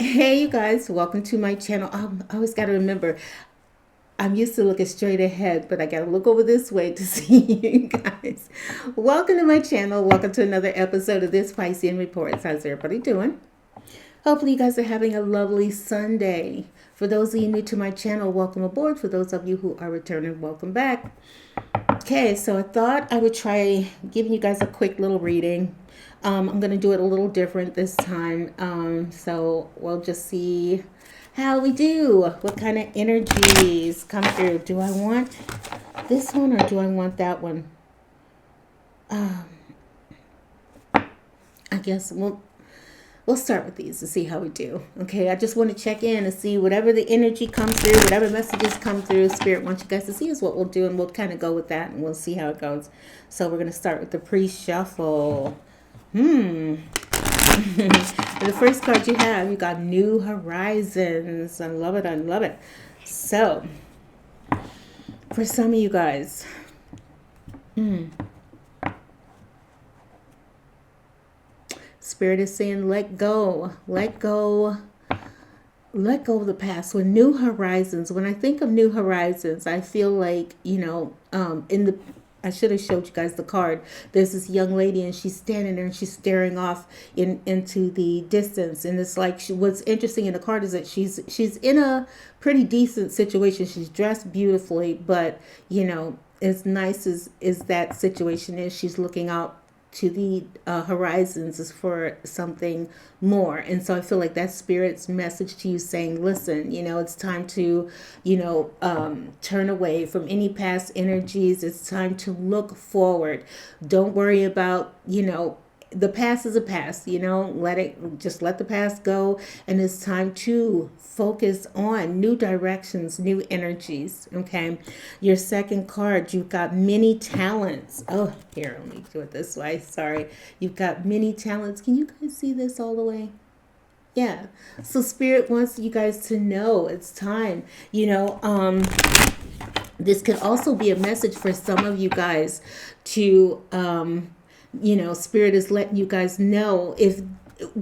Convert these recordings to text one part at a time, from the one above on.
Hey, you guys, welcome to my channel. I always got to remember, I'm used to looking straight ahead, but I got to look over this way to see you guys. Welcome to my channel. Welcome to another episode of this Piscean Reports. How's everybody doing? Hopefully, you guys are having a lovely Sunday. For those of you new to my channel, welcome aboard. For those of you who are returning, welcome back. Okay, so I thought I would try giving you guys a quick little reading. I'm going to do it a little different this time. So we'll just see how we do. What kind of energies come through? Do I want this one or do I want that one? Um, I guess we'll start with these to see how we do. Okay, I just want to check in and see whatever the energy comes through, whatever messages come through, Spirit wants you guys to see is what we'll do, and we'll kind of go with that and we'll see how it goes. So we're going to start with the pre-shuffle. The first card you got New Horizons. I love it. I love it. So, for some of you guys, Spirit is saying, let go. Let go of the past. With New Horizons, when I think of New Horizons, I feel like, I should have showed you guys the card. There's this young lady and she's standing there and she's staring off into the distance. And it's like, what's interesting in the card is that she's in a pretty decent situation. She's dressed beautifully, but as nice as that situation is, she's looking out to the horizons is for something more. And so I feel like that's Spirit's message to you saying, listen, it's time to, turn away from any past energies. It's time to look forward. Don't worry about, the past is a past, let the past go. And it's time to focus on new directions, new energies. Okay. Your second card, you've got many talents. Oh, here, let me do it this way. Sorry. You've got many talents. Can you guys see this all the way? Yeah. So Spirit wants you guys to know it's time. This could also be a message for some of you guys to Spirit is letting you guys know, if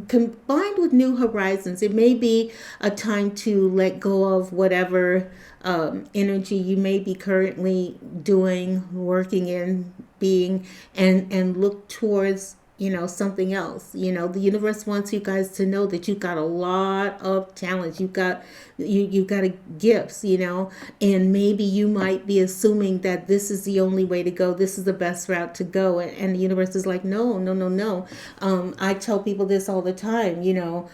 combined with New Horizons, it may be a time to let go of whatever energy you may be currently doing, working in, being, and look towards something else. The universe wants you guys to know that you've got a lot of talents. You've got gifts, and maybe you might be assuming that this is the only way to go, this is the best route to go, and the universe is like, no, no, no, no. I tell people this all the time. You've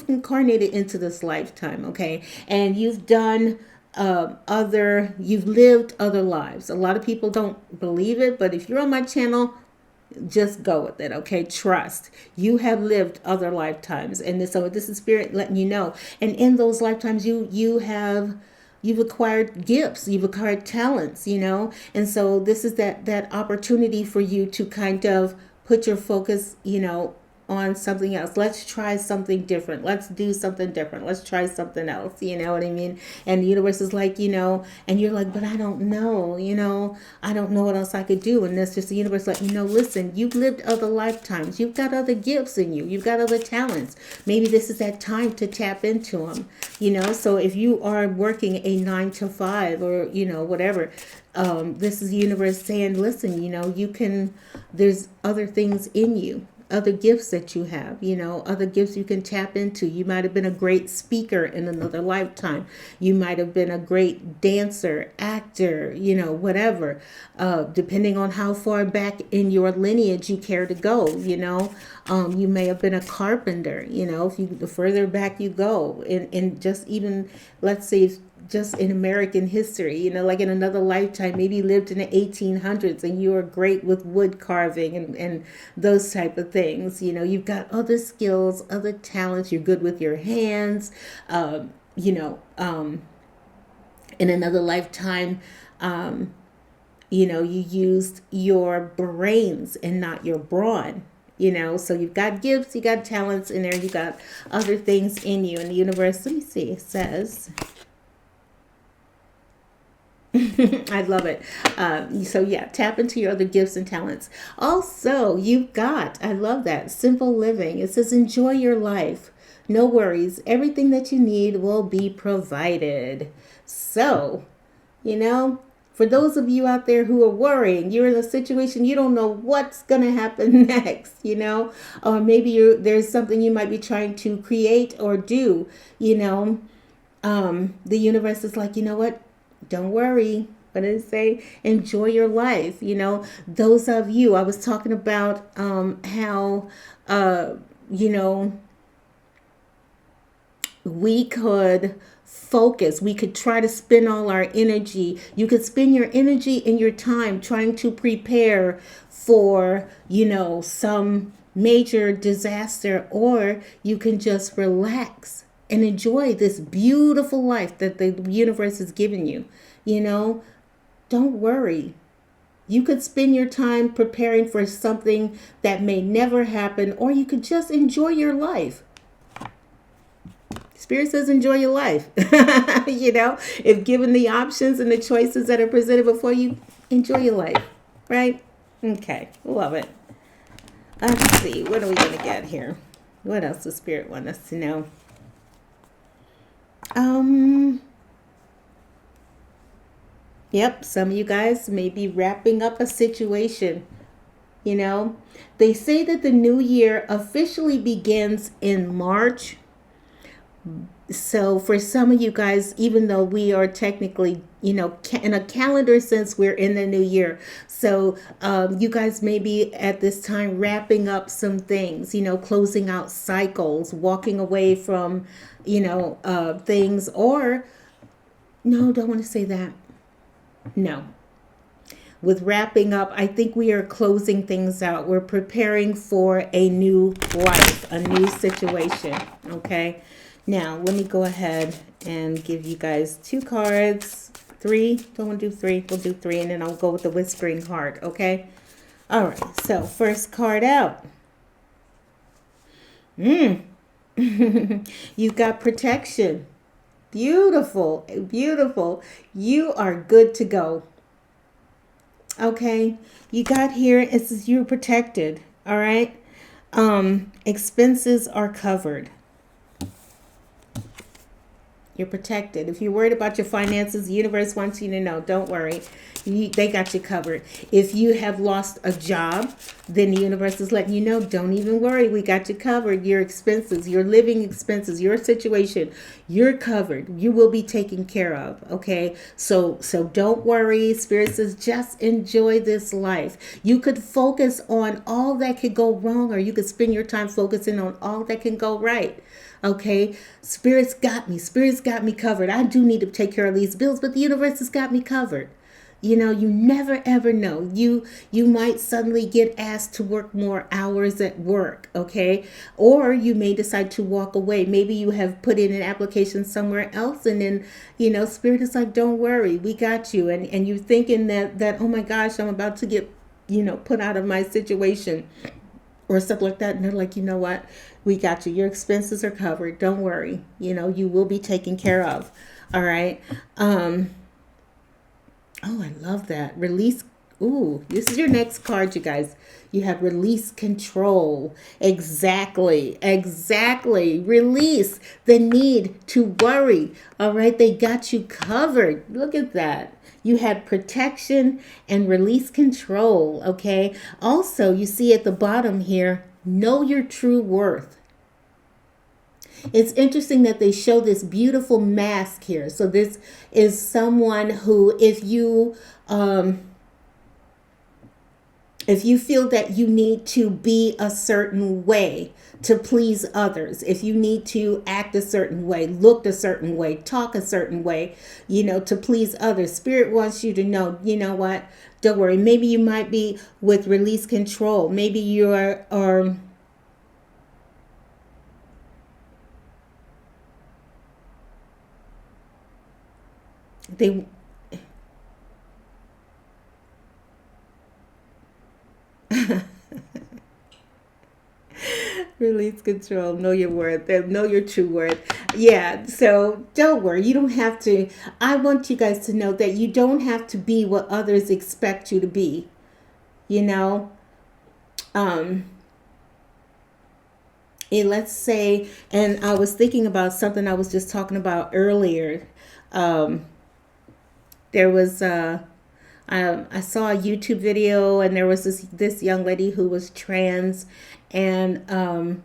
incarnated into this lifetime, okay, and you've done you've lived other lives. A lot of people don't believe it, but if you're on my channel, just go with it, okay? Trust. You have lived other lifetimes, and so this is Spirit letting you know. And in those lifetimes, you've acquired gifts, you've acquired talents, and so this is that opportunity for you to kind of put your focus, on something else. Let's try something different. Let's do something different. Let's try something else. You know what I mean? And the universe is like, and you're like, but I don't know, I don't know what else I could do. And that's just the universe letting you know, listen, you've lived other lifetimes. You've got other gifts in you. You've got other talents. Maybe this is that time to tap into them, So if you are working a 9 to 5 or, whatever, this is the universe saying, listen, there's other things in you, other gifts that you have, other gifts you can tap into. You might have been a great speaker in another lifetime. You might have been a great dancer, actor, whatever, depending on how far back in your lineage you care to go, you may have been a carpenter, the further back you go, and just even, let's say, just in American history, like in another lifetime, maybe you lived in the 1800s and you were great with wood carving and those type of things. You've got other skills, other talents. You're good with your hands. You know, in another lifetime, you used your brains and not your brawn. So you've got gifts, you got talents in there, you got other things in you. And the universe, let me see, it says, I love it. So yeah, tap into your other gifts and talents. Also, you've got, I love that, simple living. It says enjoy your life. No worries. Everything that you need will be provided. So, you know, for those of you out there who are worrying, you're in a situation you don't know what's going to happen next, or maybe there's something you might be trying to create or do, the universe is like, you know what? Don't worry. What did it say? Enjoy your life. Those of you, I was talking about how, you know, we could focus. We could try to spend all our energy. You could spend your energy and your time trying to prepare for, some major disaster, or you can just relax and enjoy this beautiful life that the universe has given you. Don't worry. You could spend your time preparing for something that may never happen, or you could just enjoy your life. Spirit says enjoy your life. If given the options and the choices that are presented before you, enjoy your life, right? Okay, love it. Let's see, what are we going to get here? What else does Spirit want us to know? Yep, some of you guys may be wrapping up a situation. They say that the new year officially begins in March. So for some of you guys, even though we are technically, in a calendar sense, we're in the new year. So you guys may be at this time wrapping up some things, closing out cycles, walking away from, things, or no, don't want to say that. No. With wrapping up, I think we are closing things out. We're preparing for a new life, a new situation. Okay. Now, let me go ahead and give you guys 2 cards. 3. Don't want to do 3. We'll do 3, and then I'll go with the Whispering Heart. Okay. All right. So, first card out. You've got protection. Beautiful. Beautiful. You are good to go. Okay, you got here, it says you're protected. All right. Expenses are covered. You're protected. If you're worried about your finances, the universe wants you to know, don't worry. They got you covered. If you have lost a job, then the universe is letting you know, don't even worry. We got you covered. Your expenses, your living expenses, your situation, you're covered. You will be taken care of. Okay. So don't worry. Spirit says, just enjoy this life. You could focus on all that could go wrong, or you could spend your time focusing on all that can go right. Okay, Spirit's got me. Spirit's got me covered. I do need to take care of these bills, but the universe has got me covered. You never ever know. You might suddenly get asked to work more hours at work, okay? Or you may decide to walk away. Maybe you have put in an application somewhere else, and then, Spirit is like, don't worry, we got you. And you're thinking that, oh my gosh, I'm about to get, put out of my situation or stuff like that. And they're like, you know what? We got you. Your expenses are covered. Don't worry. You will be taken care of. All right. Oh, I love that. Release. Ooh, this is your next card, you guys. You have release control. Exactly. Release the need to worry. All right. They got you covered. Look at that. You had protection and release control. Okay. Also, you see at the bottom here, know your true worth. It's interesting that they show this beautiful mask here. So this is someone who, if you feel that you need to be a certain way to please others, if you need to act a certain way, look a certain way, talk a certain way, to please others, Spirit wants you to know, you know what? Don't worry. Maybe you might be with release control. Maybe you're they release control. Know your worth. Know your true worth. Yeah, so don't worry. You don't have to. I want you guys to know that you don't have to be what others expect you to be. You know, um, and let's say, and I was thinking about something I was just talking about earlier. Um, there was I saw a YouTube video, and there was this young lady who was trans, and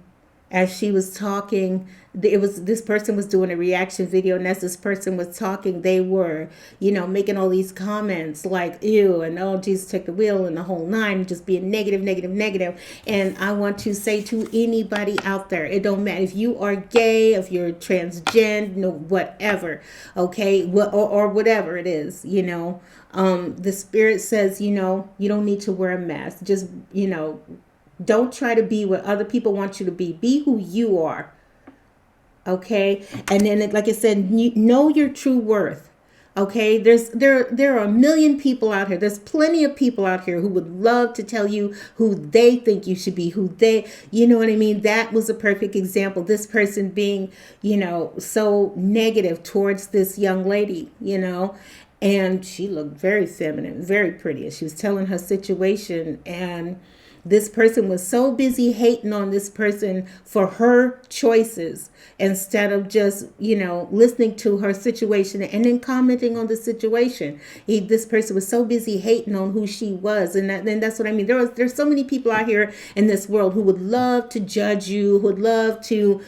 as she was talking, it was this person was doing a reaction video, and as this person was talking, they were, making all these comments like ew and oh Jesus took the wheel and the whole nine, just being negative, negative, negative. And I want to say to anybody out there, it don't matter if you are gay, if you're transgender, whatever, okay, or whatever it is, the spirit says, you don't need to wear a mask. Just, don't try to be what other people want you to be. Be who you are. Okay. And then, like I said, know your true worth. Okay. There are a million people out here. There's plenty of people out here who would love to tell you who they think you should be, you know what I mean? That was a perfect example. This person being, so negative towards this young lady, and she looked very feminine, very pretty. As she was telling her situation, and this person was so busy hating on this person for her choices instead of just, listening to her situation and then commenting on the situation. This person was so busy hating on who she was. And that's what I mean. There's so many people out here in this world who would love to judge you, who would love to,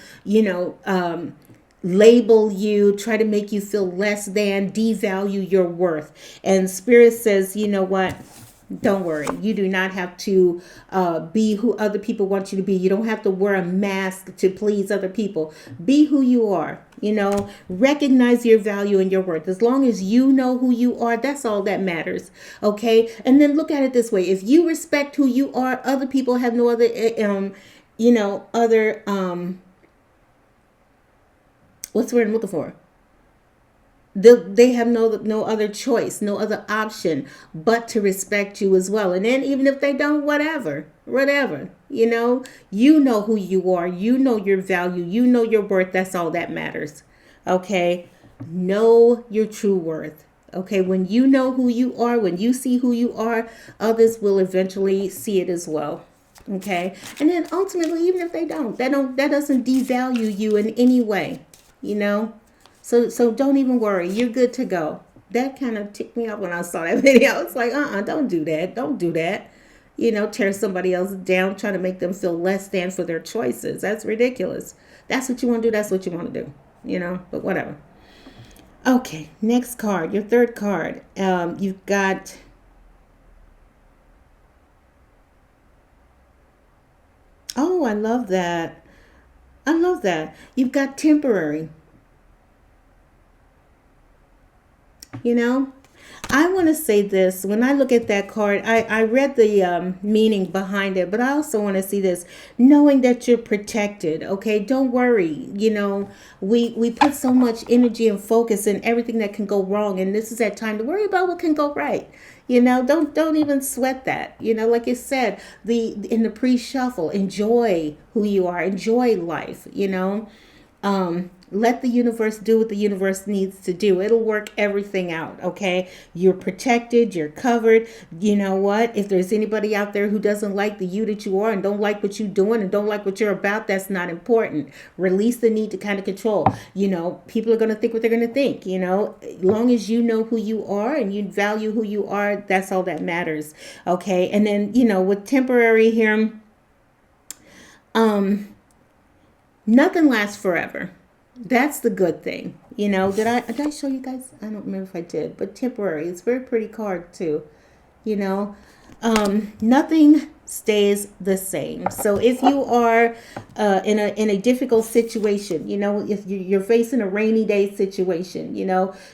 label you, try to make you feel less than, devalue your worth. And Spirit says, you know what? Don't worry. You do not have to be who other people want you to be. You don't have to wear a mask to please other people. Be who you are. Recognize your value and your worth. As long as you know who you are, that's all that matters. Okay. And then look at it this way. If you respect who you are, other people have no other, what's the word I'm looking for? They have no other choice, no other option but to respect you as well. And then even if they don't, whatever, you know who you are, you know your value, you know your worth. That's all that matters. Okay. Know your true worth. Okay. When you know who you are, when you see who you are, others will eventually see it as well. Okay. And then ultimately, even if they don't, that doesn't devalue you in any way, So don't even worry. You're good to go. That kind of ticked me off when I saw that video. I was like, don't do that. Don't do that. Tear somebody else down, trying to make them feel less than for their choices. That's ridiculous. That's what you want to do. That's what you want to do, but whatever. Okay, next card, your third card. You've got, oh, I love that. I love that. You've got temporary. I want to say this. When I look at that card, I read the meaning behind it, but I also want to see this, knowing that you're protected. Okay, don't worry. We put so much energy and focus in everything that can go wrong, and this is that time to worry about what can go right. Don't even sweat that. Like you said, in the pre-shuffle, enjoy who you are, enjoy life. Let the universe do what the universe needs to do. It'll work everything out, okay? You're protected. You're covered. You know what? If there's anybody out there who doesn't like the you that you are and don't like what you're doing and don't like what you're about, that's not important. Release the need to kind of control. People are going to think what they're going to think, As long as you know who you are and you value who you are, that's all that matters, okay? And then, with temporary here, nothing lasts forever. That's the good thing. Did I show you guys? I don't remember if I did, but temporary. It's a very pretty card too. Nothing stays the same. So if you are in a difficult situation, if you're facing a rainy day situation,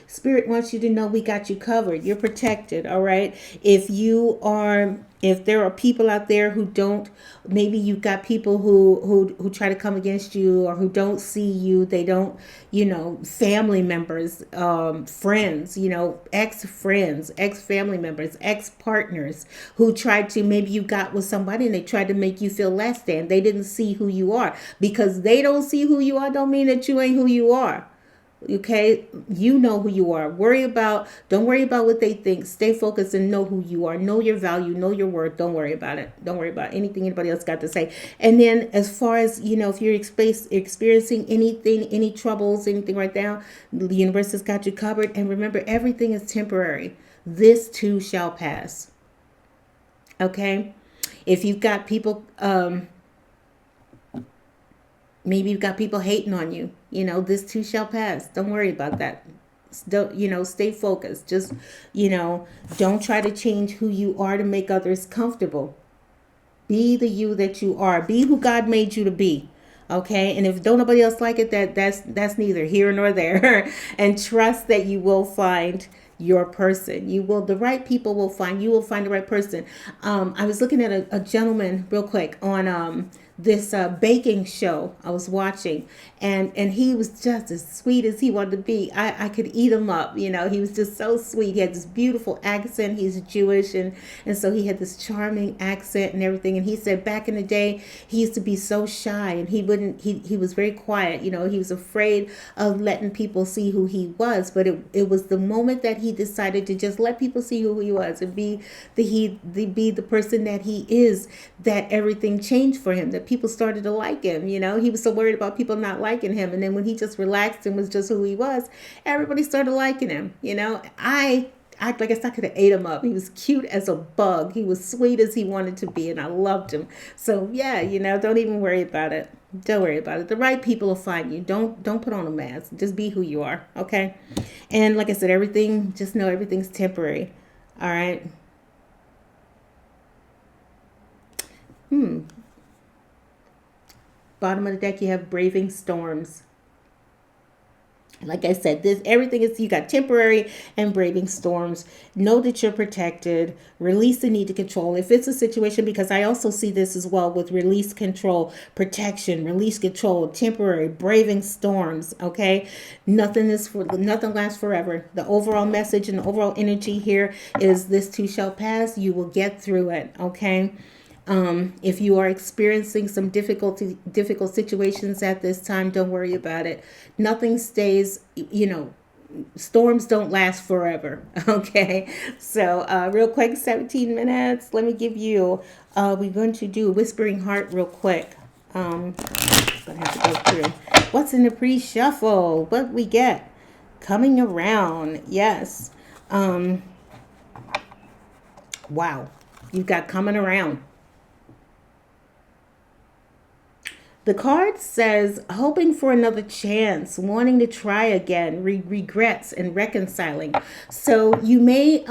Spirit wants you to know we got you covered. You're protected. All right. If you are If there are people out there who don't, maybe you've got people who try to come against you, or who don't see you, they don't, family members, friends, ex-friends, ex-family members, ex-partners, who tried to, maybe you got with somebody and they tried to make you feel less than. They didn't see who you are. Because they don't see who you are don't mean that you ain't who you are. Okay, you know who you are. Don't worry about what they think. Stay focused and know who you are. Know your value, know your worth. Don't worry about it. Don't worry about anything anybody else got to say. And then, as far as, if you're experiencing anything, any troubles, anything right now, the universe has got you covered. And remember, everything is temporary. This too shall pass. Okay, if you've got people, maybe you've got people hating on you. This too shall pass. Don't worry about that. Don't, stay focused. Just, don't try to change who you are to make others comfortable. Be the you that you are. Be who God made you to be. Okay, and if don't nobody else like it, that's neither here nor there. And trust that you will find your person. The right people will find, you will find the right person. I was looking at a gentleman real quick on this baking show I was watching, and he was just as sweet as he wanted to be. I could eat him up. He was just so sweet. He had this beautiful accent. He's Jewish, and so he had this charming accent and everything. And he said back in the day he used to be so shy, and he was very quiet. He was afraid of letting people see who he was. But it was the moment that he decided to just let people see who he was and be the person that he is, that everything changed for him. That people started to like him. He was so worried about people not liking him, and then when he just relaxed and was just who he was, everybody started liking him. I guess I could have ate him up. He was cute as a bug. He was sweet as he wanted to be, and I loved him. So yeah, don't even worry about it. Don't worry about it. The right people will find you. Don't put on a mask. Just be who you are. Okay. And like I said, just know everything's temporary. All right. Bottom of the deck, you have braving storms. Like I said, everything is, you got temporary and braving storms. Know that you're protected. Release the need to control. If it's a situation, because I also see this as well with release, control, protection, release, control, temporary, braving storms. Okay, nothing lasts forever. The overall message and the overall energy here is this too shall pass. You will get through it. Okay. If you are experiencing some difficult situations at this time, don't worry about it. Nothing stays, storms don't last forever. Okay. So, real quick, 17 minutes. Let me give you, we're going to do Whispering Heart real quick. Gonna have to go through what's in the pre-shuffle, what we get coming around. Yes. Wow. You've got coming around. The card says, hoping for another chance, wanting to try again, regrets and reconciling. So you may,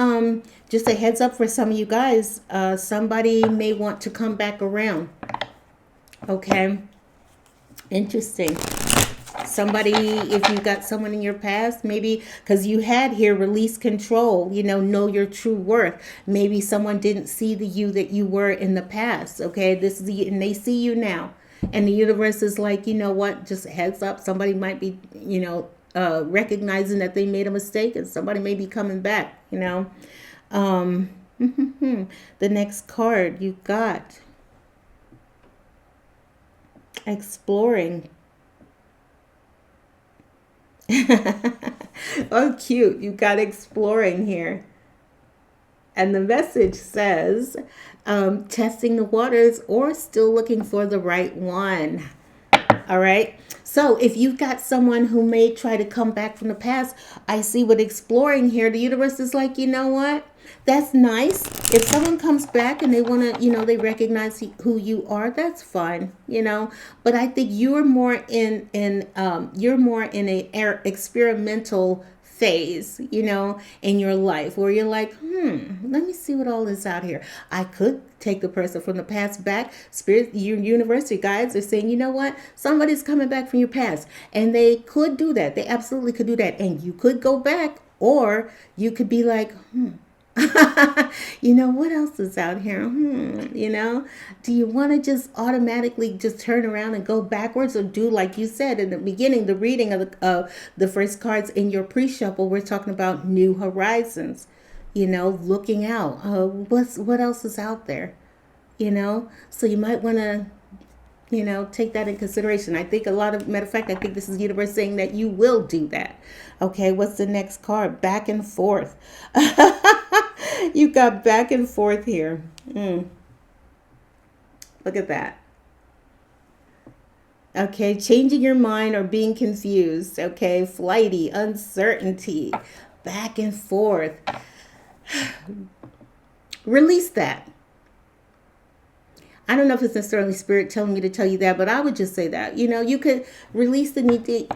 just a heads up for some of you guys, somebody may want to come back around. Okay. Interesting. Somebody, if you got someone in your past, maybe because you had here release, control, know your true worth. Maybe someone didn't see the you that you were in the past. Okay. And they see you now. And the universe is like, what, just a heads up. Somebody might be, recognizing that they made a mistake, and somebody may be coming back, The next card you got, exploring. Oh, cute. You got exploring here. And the message says, testing the waters or still looking for the right one. All right. So if you've got someone who may try to come back from the past, I see with exploring here, the universe is like, you know what? That's nice. If someone comes back and they want to, they recognize who you are, that's fine, But I think you're more in a experimental phase, in your life where you're like, let me see what all is out here. I could take the person from the past back. Spirit, your university guides are saying, you know what? Somebody's coming back from your past, and they could do that. They absolutely could do that. And you could go back, or you could be like, What else is out here? Do you want to just automatically just turn around and go backwards, or do like you said in the beginning, the reading of the first cards in your pre-shuffle? We're talking about new horizons. Looking out. What else is out there? So you might want to take that in consideration. I think matter of fact, I think this is the universe saying that you will do that. Okay, what's the next card? Back and forth. You got back and forth here. Look at that. Okay, changing your mind or being confused. Okay, flighty, uncertainty, back and forth. Release that. I don't know if it's necessarily spirit telling me to tell you that, but I would just say that. You could release the need to,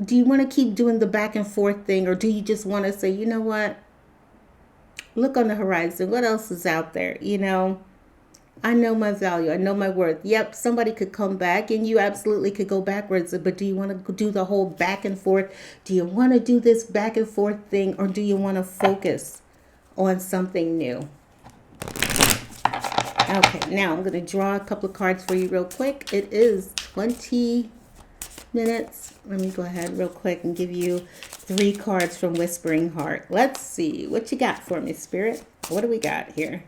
do you want to keep doing the back and forth thing, or do you just want to say, you know what? Look on the horizon. What else is out there? I know my value. I know my worth. Yep, somebody could come back and you absolutely could go backwards. But do you want to do the whole back and forth? Do you want to do this back and forth thing, or do you want to focus on something new? Okay, now I'm going to draw a couple of cards for you real quick. It is 20 minutes. Let me go ahead real quick and give you 3 cards from Whispering Heart. Let's see what you got for me, Spirit. What do we got here?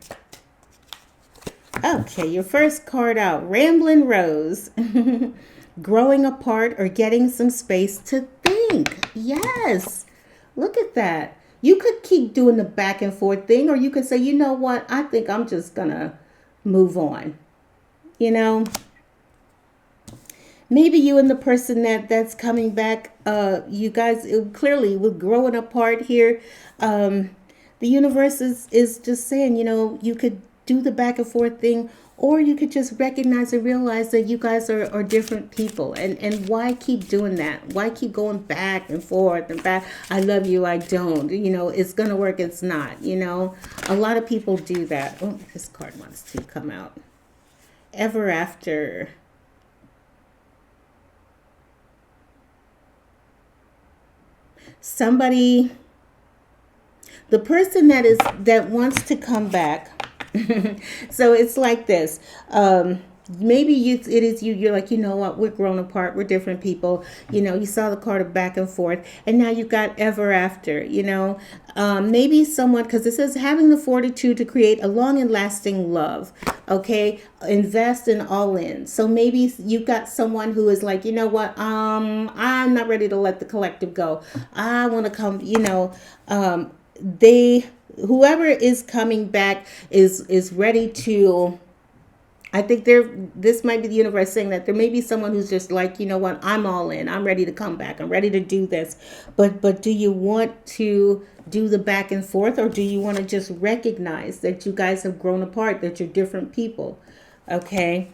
Okay, your first card out, Rambling Rose. Growing apart or getting some space to think. Yes, look at that. You could keep doing the back and forth thing, or you could say, you know what, I think I'm just gonna move on. Maybe you and the person that's coming back, you guys clearly with growing apart here, the universe is just saying, you could do the back and forth thing, or you could just recognize and realize that you guys are different people. And why keep doing that? Why keep going back and forth and back? I love you, I don't. It's going to work, it's not. A lot of people do that. Oh, this card wants to come out. Ever after. Somebody, the person that wants to come back. So it's like this. Maybe it is you. You're like, you know what? We're grown apart. We're different people. You saw the card of back and forth, and now you got ever after. Maybe someone, because it says having the fortitude to create a long and lasting love. Okay, invest in all in. So maybe you've got someone who is like, you know what? I'm not ready to let the collective go. I want to come. Whoever is coming back is ready to. I think this might be the universe saying that there may be someone who's just like, you know what, I'm all in. I'm ready to come back. I'm ready to do this. But do you want to do the back and forth, or do you want to just recognize that you guys have grown apart, that you're different people? Okay.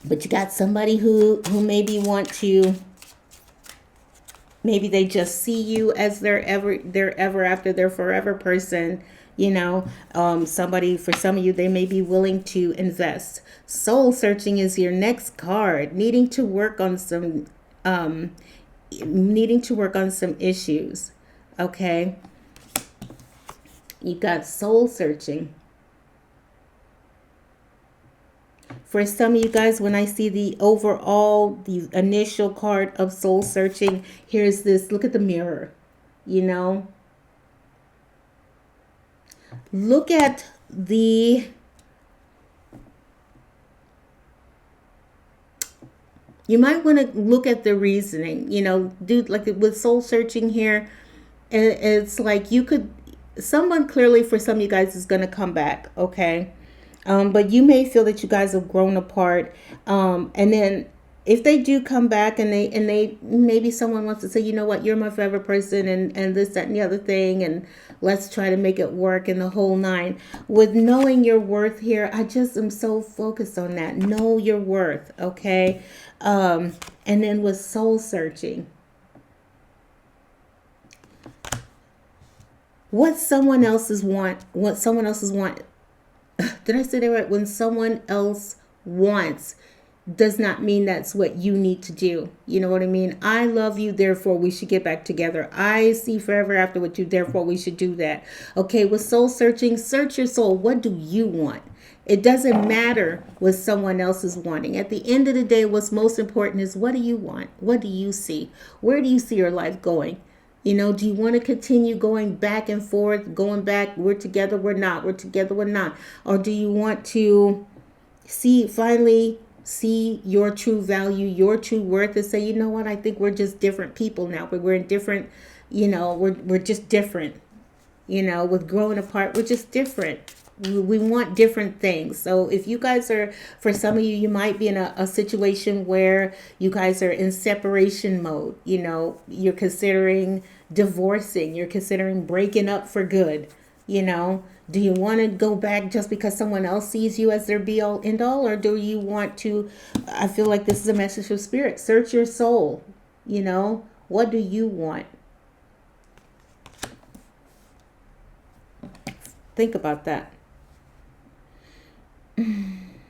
But you got somebody who maybe want to. Maybe they just see you as their ever after, their forever person. Somebody, for some of you, they may be willing to invest. Soul searching is your next card. Needing to work on some issues. Okay. You got soul searching. For some of you guys, when I see the initial card of soul searching, here's this, look at the mirror, Look at you might want to look at the reasoning, do like with soul searching here. It's like someone clearly for some of you guys is going to come back. Okay. But you may feel that you guys have grown apart. And then if they do come back and they maybe someone wants to say, you know what, you're my forever person and this, that, and the other thing, and let's try to make it work in the whole 9. With knowing your worth here, I just am so focused on that. Know your worth, okay? And then with soul searching, what someone else's want, did I say that right? When someone else wants, does not mean that's what you need to do. You know what I mean? I love you, therefore we should get back together. I see forever after with you, therefore we should do that. Okay, with soul searching, search your soul. What do you want? It doesn't matter what someone else is wanting. At the end of the day, what's most important is, what do you want? What do you see? Where do you see your life going? You know, do you want to continue going back and forth, going back, we're together, we're not, we're together, we're not? Or do you want to finally see your true value, your true worth, and say, you know what, I think we're just different people now. We're in different, we're just different. With growing apart, we're just different. We want different things. So if you guys are, for some of you, you might be in a situation where you guys are in separation mode. You're considering divorcing, you're considering breaking up for good. Do you want to go back just because someone else sees you as their be all end all, or do you want to, I feel like this is a message from spirit, search your soul. What do you want? Think about that. I'm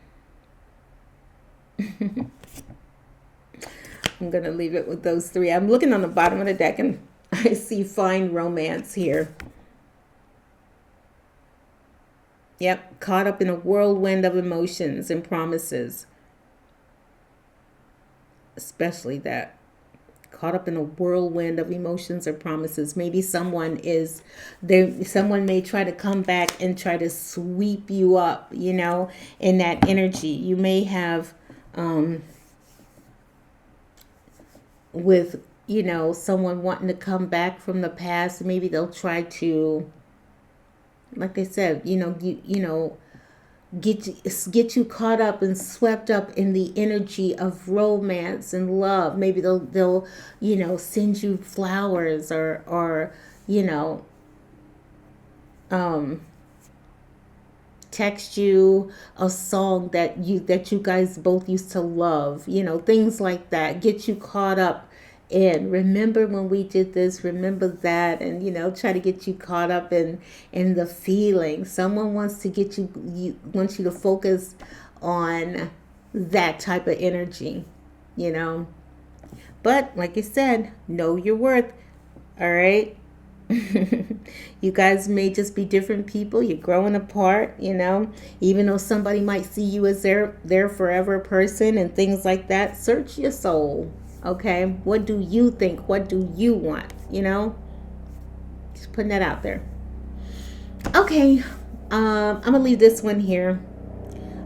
going to leave it with those three. I'm looking on the bottom of the deck and I see find romance here. Yep, caught up in a whirlwind of emotions and promises. Especially that. Caught up in a whirlwind of emotions or promises. Maybe someone may try to come back and try to sweep you up, in that energy. You may have with, someone wanting to come back from the past. Maybe they'll try to, like I said, get you caught up and swept up in the energy of romance and love. Maybe they'll send you flowers or text you a song that you guys both used to love, things like that. Get you caught up in, remember when we did this, remember that, and try to get you caught up in the feeling. Someone wants to get wants you to focus on that type of energy, but like I said, know your worth. All right. You guys may just be different people. You're growing apart, even though somebody might see you as their forever person and things like that. Search your soul. Okay, what do you think? What do you want? Just putting that out there. Okay, I'm gonna leave this one here.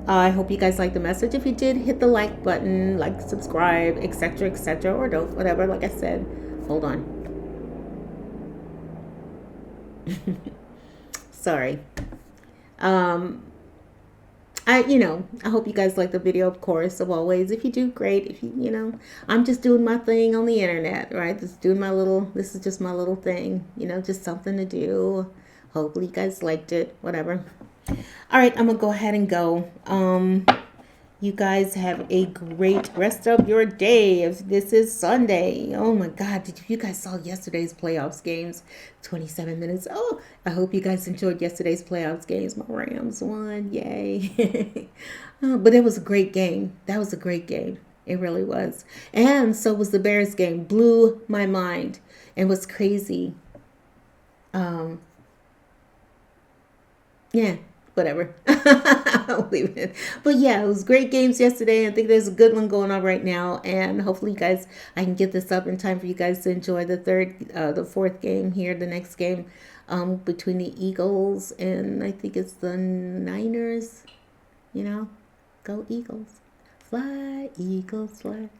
I hope you guys liked the message. If you did, hit the like button, subscribe, etc., or don't, whatever. Like I said, hold on. Sorry. I hope you guys like the video, of course, of always. If you do, great. If you, I'm just doing my thing on the internet, right? Just doing this is just my little thing, just something to do. Hopefully you guys liked it, whatever. All right, I'm going to go ahead and go. You guys have a great rest of your day. If this is Sunday, oh my God, you guys saw yesterday's playoffs games? 27 minutes. Oh, I hope you guys enjoyed yesterday's playoffs games. My Rams won, yay! But it was a great game. That was a great game. It really was. And so was the Bears game. Blew my mind and was crazy. Yeah. Whatever. I'll leave it. But yeah, it was great games yesterday. I think there's a good one going on right now. And hopefully you guys, I can get this up in time for you guys to enjoy the fourth game here, the next game between the Eagles and I think it's the Niners. Go Eagles. Fly, Eagles, fly.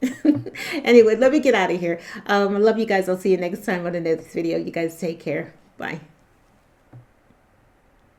Anyway, let me get out of here. I love you guys. I'll see you next time on the next video. You guys take care. Bye.